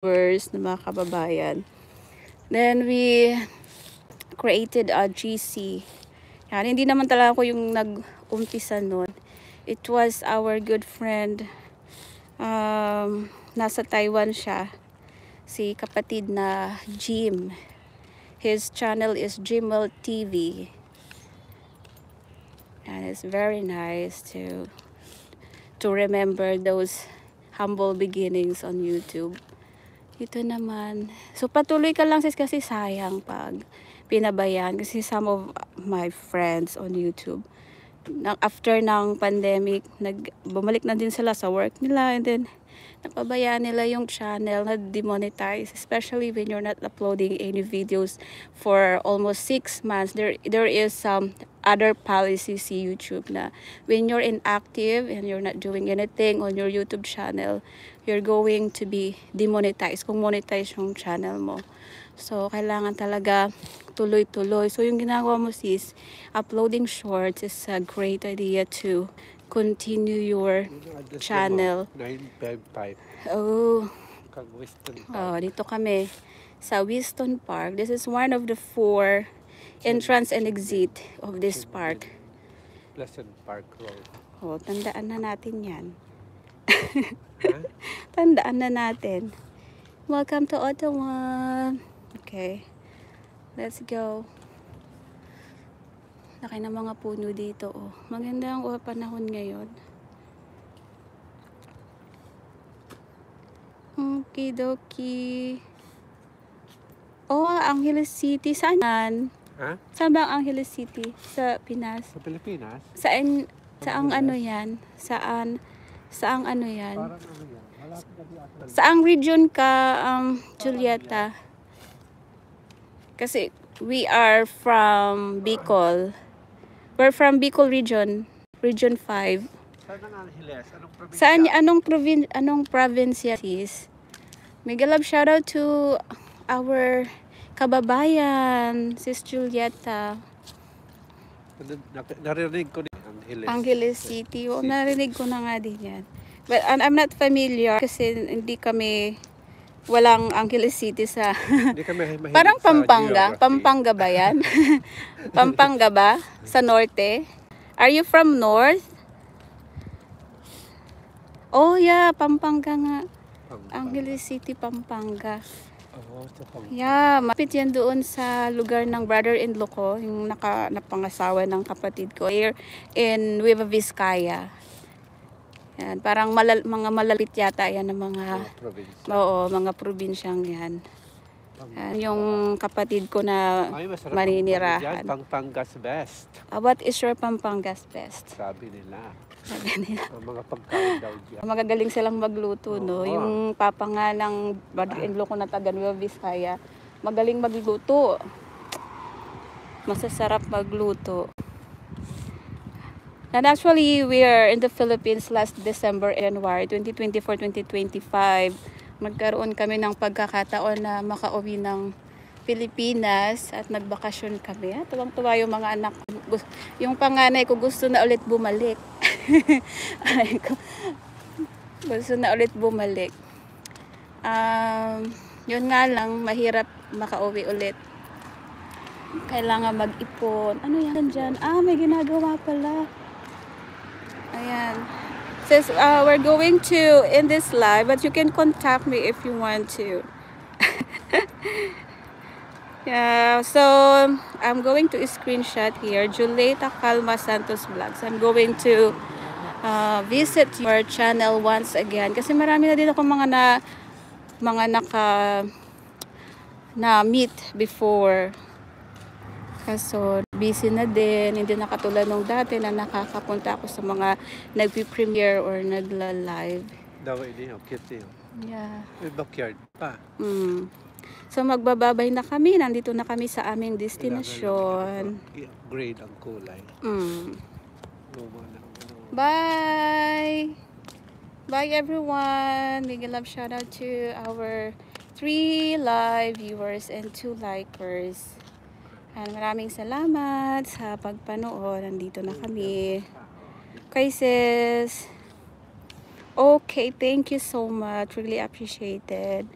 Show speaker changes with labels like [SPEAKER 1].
[SPEAKER 1] viewers na mga kababayan. Then we created a GC. Yan, hindi naman talaga ako yung nag-umpisa nun. It was our good friend. Nasa Taiwan siya. Si kapatid na Jim. His channel is Jimel TV. And it's very nice to remember those humble beginnings on YouTube. Ito naman. So patuloy ka lang sis, kasi sayang pag pinabayaan. Kasi some of my friends on YouTube, after ng pandemic, bumalik na din sila sa work nila, and then napabayaan nila yung channel na demonetize, especially when you're not uploading any videos for almost 6 months. There is some other policies si YouTube na when you're inactive and you're not doing anything on your YouTube channel, you're going to be demonetized kung monetize yung channel mo. So kailangan talaga tuloy-tuloy. So yung ginagawa mo sis, uploading shorts is a great idea to continue your channel.
[SPEAKER 2] 955.
[SPEAKER 1] Oh.
[SPEAKER 2] Weston Park.
[SPEAKER 1] Oh, dito kami sa Weston Park. This is one of the 4 entrance and exit of this park.
[SPEAKER 2] Pleasant Park Road.
[SPEAKER 1] Oh, tandaan na natin yan.
[SPEAKER 2] Huh?
[SPEAKER 1] Tandaan na natin. Welcome to Ottawa. Okay. Let's go. Laki ng mga puno dito. Oh. Maganda ang panahon ngayon. Okidoki. Oh, Angeles City. Saan yan?
[SPEAKER 2] Ha?
[SPEAKER 1] Saan ba ang Angeles City? Sa Pinas?
[SPEAKER 2] Sa Pilipinas?
[SPEAKER 1] Saang ano yan? Saang ano yan?
[SPEAKER 2] Parang ano yan? Malapit na di
[SPEAKER 1] Saang region ka, Julieta? Kasi we are from Bicol. We're from Bicol region. Region 5.
[SPEAKER 2] Saan ang Angeles? Anong probinsya?
[SPEAKER 1] Saan, anong province sis? Mega love shoutout to our kababayan, Sis Julieta.
[SPEAKER 2] Narinig ko din Angeles.
[SPEAKER 1] Angeles City. O, narinig ko na nga din yan. But I'm not familiar kasi hindi kami, walang Angeles City sa...
[SPEAKER 2] Hindi kami mahilig
[SPEAKER 1] Parang
[SPEAKER 2] sa
[SPEAKER 1] Pampanga.
[SPEAKER 2] geography.
[SPEAKER 1] Pampanga ba yan? Pampanga ba? Sa norte? Are you from north? Oh yeah, Pampanga nga.
[SPEAKER 2] Pampanga.
[SPEAKER 1] Angeles City, Pampanga.
[SPEAKER 2] Oo, sa Pampanga.
[SPEAKER 1] Yeah, mapit yan doon sa lugar ng brother-in-law ko, yung napangasawa ng kapatid ko. Here in Nueva Vizcaya. Yan, parang mga malalapit yata yan ng mga,
[SPEAKER 2] Probinsya.
[SPEAKER 1] oo, mga probinsyang yan. Yan, yung kapatid ko na
[SPEAKER 2] Ay, masarap ang
[SPEAKER 1] maninirahan.
[SPEAKER 2] dyan. Pampanga's best.
[SPEAKER 1] What is your Pampanga's best?
[SPEAKER 2] Sabi nila.
[SPEAKER 1] Sabi nila.
[SPEAKER 2] Ang mga pagkain daw dyan.
[SPEAKER 1] Magagaling silang magluto, no?
[SPEAKER 2] Oo.
[SPEAKER 1] Yung papa nga ng brother-in-law ko na taga Nueva Vizcaya, magaling magluto. Masasarap magluto. And actually, we are in the Philippines last December, January 2024-2025. Magkaroon kami ng pagkakataon na makauwi ng Pilipinas at nagbakasyon kami. Tuwang-tuwa yung mga anak ko. Yung panganay ko gusto na ulit bumalik. Gusto na ulit bumalik. Yun nga lang, mahirap makauwi ulit. Kailangan mag-ipon. Ano yan dyan? May ginagawa pala. Ayan. Says, we're going to end this live, but you can contact me if you want to. Yeah, so I'm going to screenshot here, Julieta Calma Santos Vlogs. I'm going to visit your channel once again kasi marami na din ako mga na meet before. Kaso busy na din, hindi na katulad nung dati na nakakapunta ako sa mga nagpi-premiere or nagla-live.
[SPEAKER 2] Daw ini, cute yun.
[SPEAKER 1] Yeah.
[SPEAKER 2] May backyard pa.
[SPEAKER 1] So magbababay na kami, nandito na kami sa aming destinasyon.
[SPEAKER 2] I-upgrade ang kulay. Luma na.
[SPEAKER 1] Bye! Bye everyone! Big love shout out to our 3 live viewers and 2 likers. And maraming salamat sa pagpanood. Nandito na kami. Okay sis. Okay, thank you so much. Really appreciated.